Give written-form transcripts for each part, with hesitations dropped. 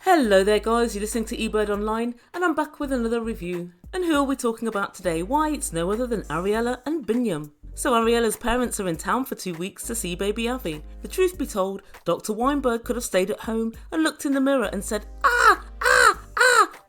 Hello there guys, you're listening to Ebird Online and I'm back with another review. And who are we talking about today? Why, it's no other than Ariela and Biniyam. So Ariela's parents are in town for 2 weeks to see baby Avi. The truth be told, Dr. Weinberg could have stayed at home and looked in the mirror and said,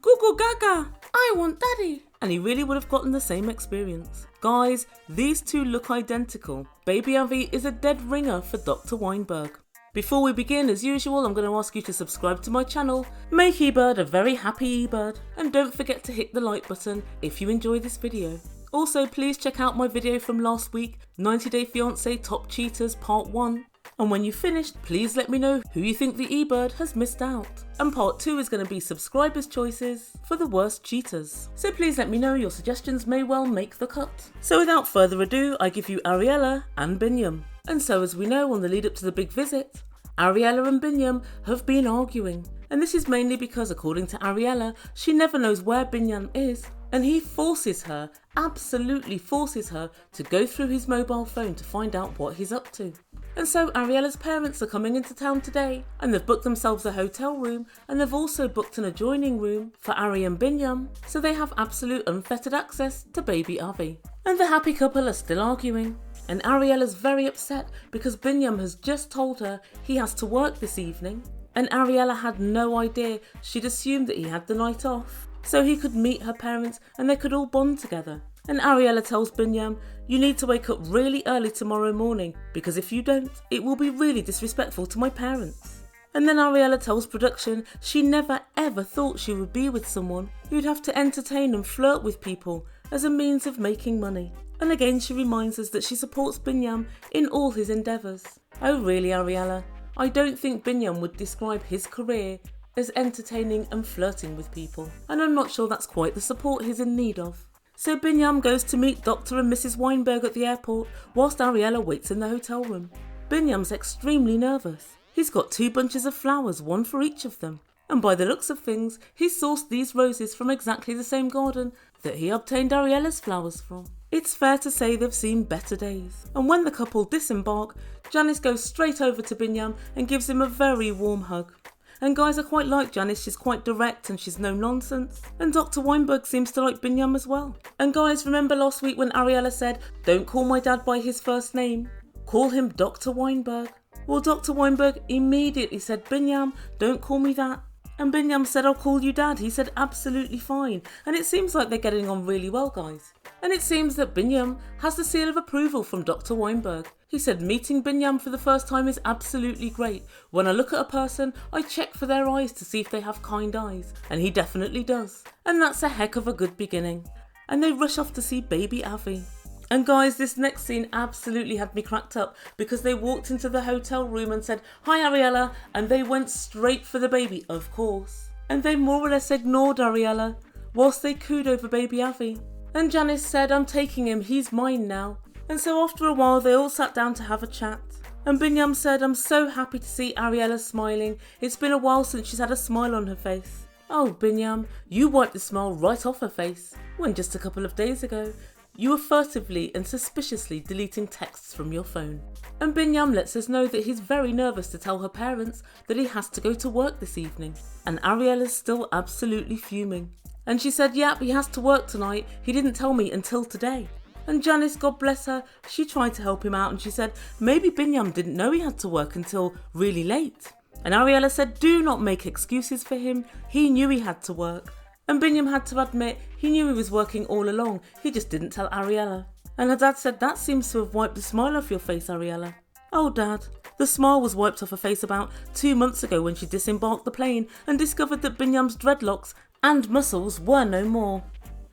goo goo gaga, I want daddy. And he really would have gotten the same experience. Guys, these two look identical. Baby Avi is a dead ringer for Dr. Weinberg. Before we begin, as usual, I'm going to ask you to subscribe to my channel, make Ebird a very happy Ebird, and don't forget to hit the like button if you enjoy this video. Also, please check out my video from last week, 90 Day Fiancé Top Cheaters Part 1. And when you've finished, please let me know who you think the Ebird has missed out. And Part 2 is going to be subscribers' choices for the worst cheaters. So please let me know, your suggestions may well make the cut. So without further ado, I give you Ariela and Biniyam. And so as we know, on the lead up to the big visit, Ariela and Biniyam have been arguing. And this is mainly because, according to Ariela, she never knows where Biniyam is. And he forces her, absolutely forces her, to go through his mobile phone to find out what he's up to. And so Ariela's parents are coming into town today and they've booked themselves a hotel room, and they've also booked an adjoining room for Ari and Biniyam, so they have absolute unfettered access to baby Avi. And the happy couple are still arguing. And Ariela's very upset because Biniyam has just told her he has to work this evening. And Ariela had no idea. She'd assumed that he had the night off, so he could meet her parents and they could all bond together. And Ariela tells Biniyam, you need to wake up really early tomorrow morning, because if you don't, it will be really disrespectful to my parents. And then Ariela tells production she never ever thought she would be with someone who'd have to entertain and flirt with people as a means of making money. And again she reminds us that she supports Biniyam in all his endeavours. Oh really, Ariela? I don't think Biniyam would describe his career as entertaining and flirting with people, and I'm not sure that's quite the support he's in need of. So Biniyam goes to meet Dr. and Mrs. Weinberg at the airport whilst Ariela waits in the hotel room. Biniyam's extremely nervous. He's got 2 bunches of flowers, one for each of them. And by the looks of things, he sourced these roses from exactly the same garden that he obtained Ariela's flowers from. It's fair to say they've seen better days. And when the couple disembark, Janice goes straight over to Biniyam and gives him a very warm hug. And guys, I quite like Janice, she's quite direct and she's no nonsense. And Dr. Weinberg seems to like Biniyam as well. And guys, remember last week when Ariela said, don't call my dad by his first name, call him Dr. Weinberg. Well, Dr. Weinberg immediately said, Biniyam, don't call me that. And Biniyam said, I'll call you dad. He said, absolutely fine. And it seems like they're getting on really well, guys. And it seems that Biniyam has the seal of approval from Dr. Weinberg. He said, meeting Biniyam for the first time is absolutely great. When I look at a person, I check for their eyes to see if they have kind eyes. And he definitely does. And that's a heck of a good beginning. And they rush off to see baby Avi. And guys, this next scene absolutely had me cracked up because they walked into the hotel room and said, hi Ariela, and they went straight for the baby, of course. And they more or less ignored Ariela whilst they cooed over baby Avi. And Janice said, I'm taking him, he's mine now. And so after a while they all sat down to have a chat. And Biniyam said, I'm so happy to see Ariela smiling. It's been a while since she's had a smile on her face. Oh Biniyam, you wiped the smile right off her face when just a couple of days ago you were furtively and suspiciously deleting texts from your phone. And Biniyam lets us know that he's very nervous to tell her parents that he has to go to work this evening. And Ariela's still absolutely fuming. And she said, yep, he has to work tonight. He didn't tell me until today. And Janice, God bless her, she tried to help him out and she said, maybe Biniyam didn't know he had to work until really late. And Ariela said, do not make excuses for him. He knew he had to work. And Biniyam had to admit he knew he was working all along, he just didn't tell Ariela. And her dad said, that seems to have wiped the smile off your face, Ariela. Oh dad, the smile was wiped off her face about 2 months ago when she disembarked the plane and discovered that Biniyam's dreadlocks and muscles were no more.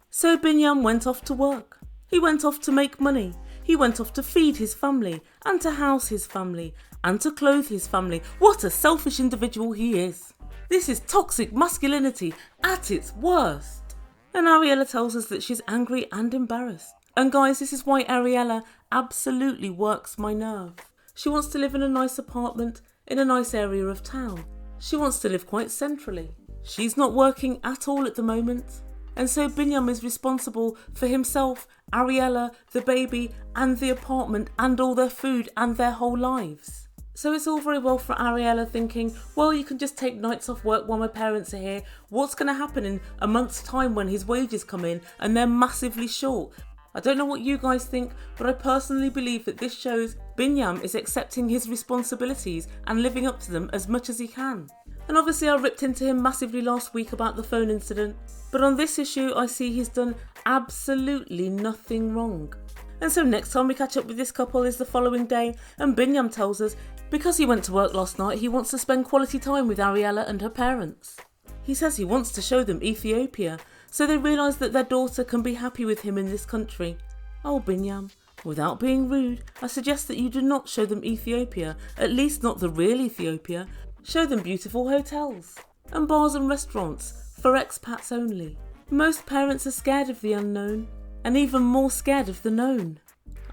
So Biniyam went off to work. He went off to make money. He went off to feed his family and to house his family and to clothe his family. What a selfish individual he is. This is toxic masculinity at its worst. And Ariela tells us that she's angry and embarrassed. And guys, this is why Ariela absolutely works my nerve. She wants to live in a nice apartment in a nice area of town. She wants to live quite centrally. She's not working at all at the moment. And so Biniyam is responsible for himself, Ariela, the baby, and the apartment, and all their food and their whole lives. So it's all very well for Ariela thinking, well, you can just take nights off work while my parents are here. What's going to happen in a month's time when his wages come in and they're massively short? I don't know what you guys think, but I personally believe that this shows Biniyam is accepting his responsibilities and living up to them as much as he can. And obviously I ripped into him massively last week about the phone incident, but on this issue I see he's done absolutely nothing wrong. And so next time we catch up with this couple is the following day, and Biniyam tells us because he went to work last night he wants to spend quality time with Ariela and her parents. He says he wants to show them Ethiopia, so they realise that their daughter can be happy with him in this country. Oh Biniyam, without being rude, I suggest that you do not show them Ethiopia, at least not the real Ethiopia. Show them beautiful hotels and bars and restaurants for expats only. Most parents are scared of the unknown, and even more scared of the known.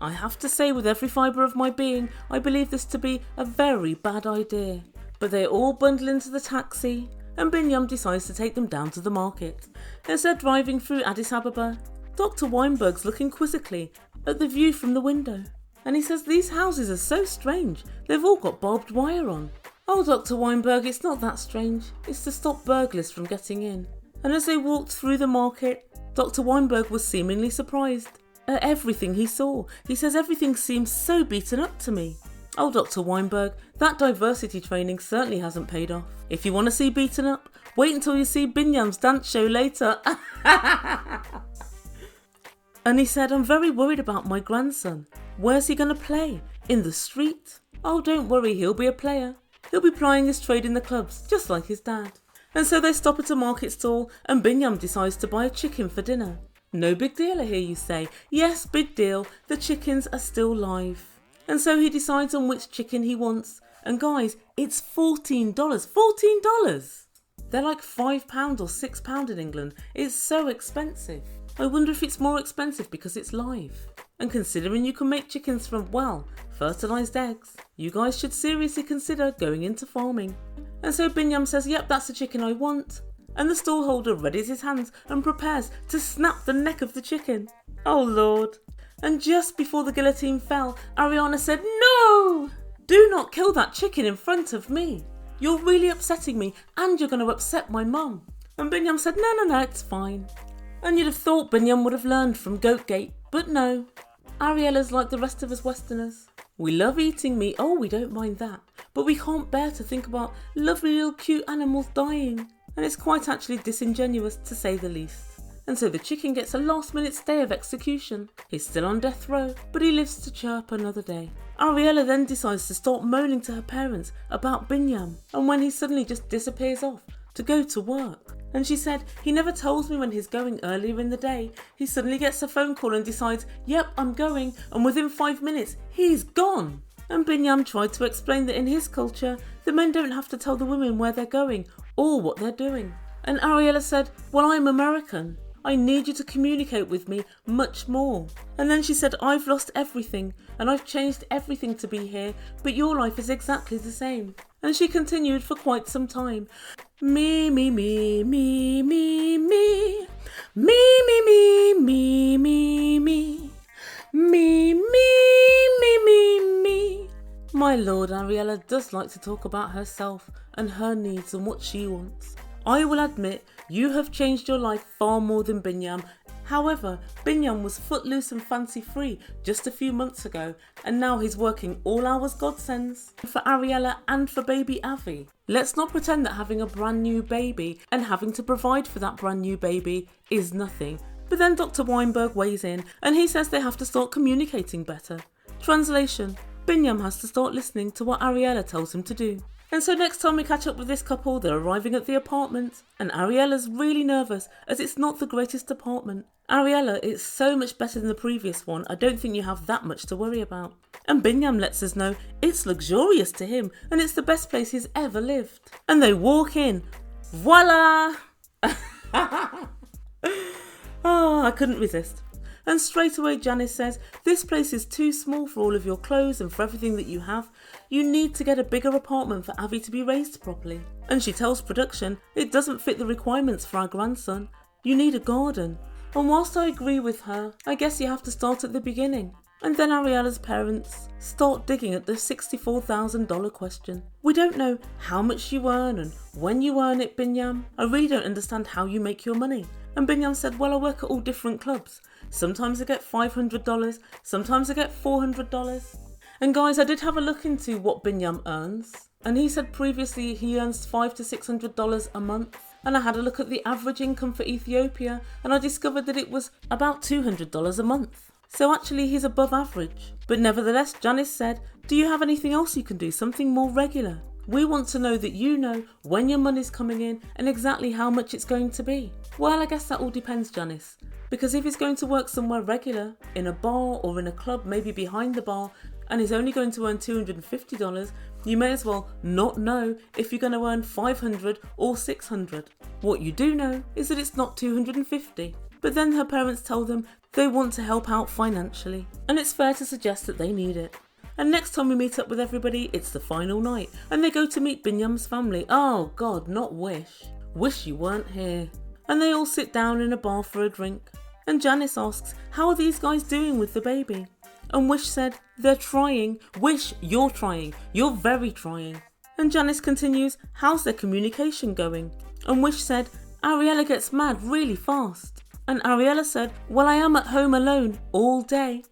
I have to say with every fibre of my being, I believe this to be a very bad idea. But they all bundle into the taxi, and Biniyam decides to take them down to the market. As they're driving through Addis Ababa, Dr. Weinberg's looking quizzically at the view from the window, and he says these houses are so strange, they've all got barbed wire on. Oh Dr. Weinberg, it's not that strange, it's to stop burglars from getting in. And as they walked through the market, Dr. Weinberg was seemingly surprised at everything he saw. He says everything seems so beaten up to me. Oh Dr. Weinberg, that diversity training certainly hasn't paid off. If you want to see beaten up, wait until you see Biniyam's dance show later. And he said, I'm very worried about my grandson. Where's he going to play? In the street? Oh, don't worry, he'll be a player. He'll be plying his trade in the clubs, just like his dad. And so they stop at a market stall and Biniyam decides to buy a chicken for dinner. No big deal, I hear you say. Yes, big deal, the chickens are still live. And so he decides on which chicken he wants. And guys, it's $14. $14! They're like £5 or £6 in England. It's so expensive. I wonder if it's more expensive because it's live. And considering you can make chickens from, well, fertilised eggs, you guys should seriously consider going into farming. And so Biniyam says, yep, that's the chicken I want. And the stallholder readies his hands and prepares to snap the neck of the chicken. Oh Lord. And just before the guillotine fell, Ariana said, no! Do not kill that chicken in front of me. You're really upsetting me and you're going to upset my mum. And Biniyam said, no, it's fine. And you'd have thought Biniyam would have learned from Goatgate, but no. Ariela's like the rest of us Westerners. We love eating meat, oh we don't mind that, but we can't bear to think about lovely little cute animals dying. And it's quite actually disingenuous to say the least. And so the chicken gets a last minute stay of execution. He's still on death row, but he lives to chirp another day. Ariela then decides to start moaning to her parents about Biniyam, and when he suddenly just disappears off to go to work. And she said, he never tells me when he's going earlier in the day. He suddenly gets a phone call and decides, yep, I'm going, and within 5 minutes, he's gone. And Biniyam tried to explain that in his culture, the men don't have to tell the women where they're going or what they're doing. And Ariela said, well, I'm American. I need you to communicate with me much more. And then she said, I've lost everything and I've changed everything to be here, but your life is exactly the same. And she continued for quite some time. Me, me, me, me, me, me, me, me, me, me, me, me, me, me, me, me. My lord, Ariela does like to talk about herself and her needs and what she wants. I will admit, you have changed your life far more than Biniyam. However, Biniyam was footloose and fancy free just a few months ago, and now he's working all hours God sends for Ariela and for baby Avi. Let's not pretend that having a brand new baby and having to provide for that brand new baby is nothing. But then Dr. Weinberg weighs in and he says they have to start communicating better. Translation: Biniyam has to start listening to what Ariela tells him to do. And so next time we catch up with this couple, they're arriving at the apartment and Ariela's really nervous as it's not the greatest apartment. Ariela, it's so much better than the previous one, I don't think you have that much to worry about. And Biniyam lets us know it's luxurious to him and it's the best place he's ever lived. And they walk in. Voila! Oh, I couldn't resist. And straight away Janice says, this place is too small for all of your clothes and for everything that you have. You need to get a bigger apartment for Avi to be raised properly. And she tells production, it doesn't fit the requirements for our grandson. You need a garden. And whilst I agree with her, I guess you have to start at the beginning. And then Ariela's parents start digging at the $64,000 question. We don't know how much you earn and when you earn it, Biniyam. I really don't understand how you make your money. And Biniyam said, well, I work at all different clubs. Sometimes I get $500, sometimes I get $400. And guys, I did have a look into what Biniyam earns. And he said previously he earns $500 to $600 a month. And I had a look at the average income for Ethiopia and I discovered that it was about $200 a month. So actually he's above average. But nevertheless, Janice said, do you have anything else you can do, something more regular? We want to know that you know when your money's coming in and exactly how much it's going to be. Well, I guess that all depends, Janice. Because if he's going to work somewhere regular, in a bar or in a club, maybe behind the bar, and he's only going to earn $250, you may as well not know if you're going to earn $500 or $600. What you do know is that it's not $250. But then her parents tell them they want to help out financially, and it's fair to suggest that they need it. And next time we meet up with everybody, it's the final night, and they go to meet Biniyam's family. Oh God, not Wish. Wish you weren't here. And they all sit down in a bar for a drink. And Janice asks, how are these guys doing with the baby? And Wish said, they're trying. Wish, you're trying. You're very trying. And Janice continues, how's their communication going? And Wish said, Ariela gets mad really fast. And Ariela said, well, I am at home alone all day.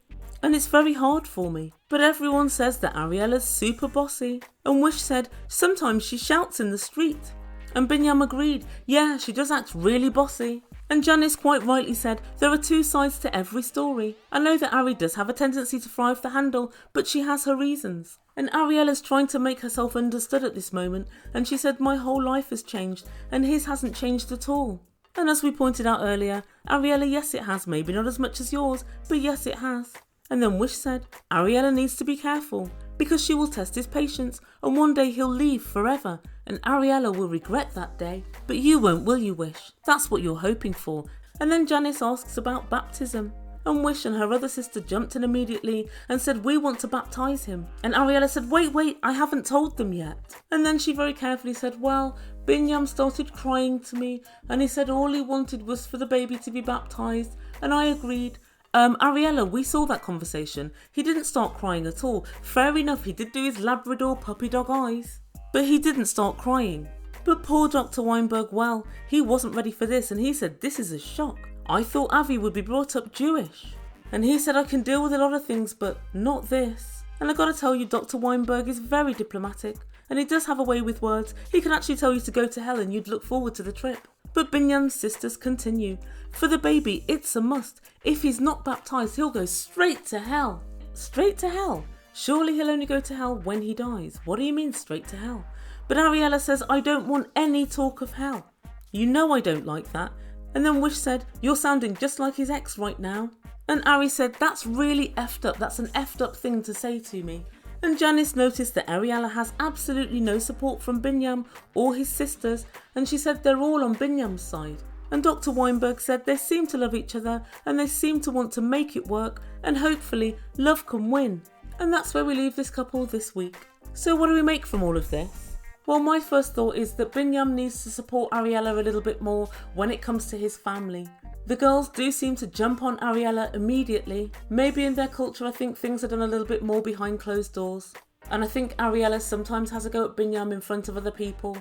And it's very hard for me. But everyone says that Ariela's super bossy. And Wish said, sometimes she shouts in the street. And Biniyam agreed, yeah, she does act really bossy. And Janice quite rightly said, there are two sides to every story. I know that Ari does have a tendency to fly off the handle, but she has her reasons. And Ariela's trying to make herself understood at this moment, and she said, my whole life has changed, and his hasn't changed at all. And as we pointed out earlier, Ariela, yes it has, maybe not as much as yours, but yes it has. And then Wish said, Ariela needs to be careful, because she will test his patience, and one day he'll leave forever, and Ariela will regret that day. But you won't, will you, Wish? That's what you're hoping for. And then Janice asks about baptism. And Wish and her other sister jumped in immediately and said, we want to baptise him. And Ariela said, wait, I haven't told them yet. And then she very carefully said, well, Biniyam started crying to me and he said all he wanted was for the baby to be baptised. And I agreed. Ariela, we saw that conversation. He didn't start crying at all. Fair enough, he did do his Labrador puppy dog eyes. But he didn't start crying. But poor Dr. Weinberg, well, he wasn't ready for this and he said, this is a shock. I thought Avi would be brought up Jewish. And he said, I can deal with a lot of things, but not this. And I gotta tell you, Dr. Weinberg is very diplomatic. And he does have a way with words. He can actually tell you to go to hell and you'd look forward to the trip. But Biniyam's sisters continue. For the baby, it's a must. If he's not baptised, he'll go straight to hell. Straight to hell? Surely he'll only go to hell when he dies. What do you mean straight to hell? But Ariela says, I don't want any talk of hell. You know I don't like that. And then Wish said, you're sounding just like his ex right now. And Ari said, that's really effed up. That's an effed up thing to say to me. And Janice noticed that Ariela has absolutely no support from Biniyam or his sisters, and she said they're all on Biniyam's side. And Dr. Weinberg said they seem to love each other and they seem to want to make it work, and hopefully love can win. And that's where we leave this couple this week. So what do we make from all of this? Well, my first thought is that Biniyam needs to support Ariela a little bit more when it comes to his family. The girls do seem to jump on Ariela immediately. Maybe in their culture I think things are done a little bit more behind closed doors. And I think Ariela sometimes has a go at Biniyam in front of other people.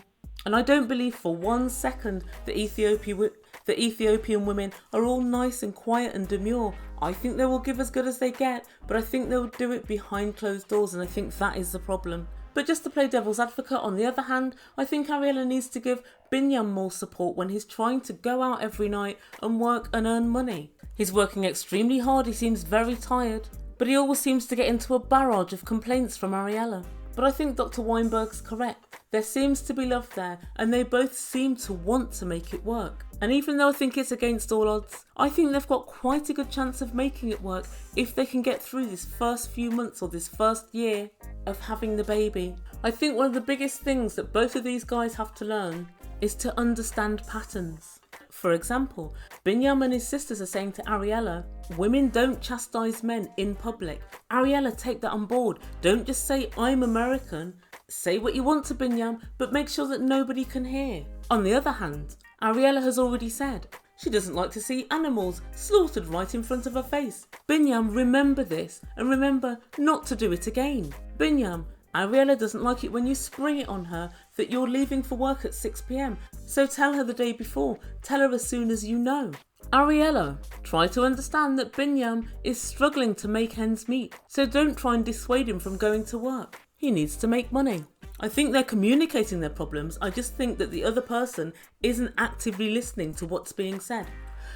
And I don't believe for 1 second that Ethiopian women are all nice and quiet and demure. I think they will give as good as they get, but I think they will do it behind closed doors, and I think that is the problem. But just to play devil's advocate, on the other hand, I think Ariela needs to give Biniyam more support when he's trying to go out every night and work and earn money. He's working extremely hard, he seems very tired, but he always seems to get into a barrage of complaints from Ariela. But I think Dr. Weinberg's correct. There seems to be love there, and they both seem to want to make it work. And even though I think it's against all odds, I think they've got quite a good chance of making it work if they can get through this first few months or this first year of having the baby. I think one of the biggest things that both of these guys have to learn is to understand patterns. For example, Biniyam and his sisters are saying to Ariela, women don't chastise men in public. Ariela, take that on board. Don't just say, I'm American. Say what you want to Biniyam, but make sure that nobody can hear. On the other hand, Ariela has already said, She doesn't like to see animals slaughtered right in front of her face. Biniyam, remember this and remember not to do it again. Biniyam, Ariela doesn't like it when you spring it on her that you're leaving for work at 6 p.m. So tell her the day before. Tell her as soon as you know. Ariela, try to understand that Biniyam is struggling to make ends meet. So don't try and dissuade him from going to work. He needs to make money. I think they're communicating their problems. I just think that the other person isn't actively listening to what's being said.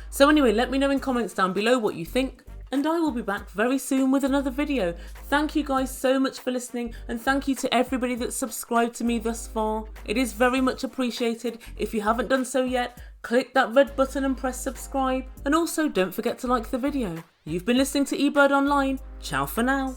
So anyway, let me know in comments down below what you think. And I will be back very soon with another video. Thank you guys so much for listening, and thank you to everybody that's subscribed to me thus far. It is very much appreciated. If you haven't done so yet, click that red button and press subscribe. And also don't forget to like the video. You've been listening to Ebird Online. Ciao for now.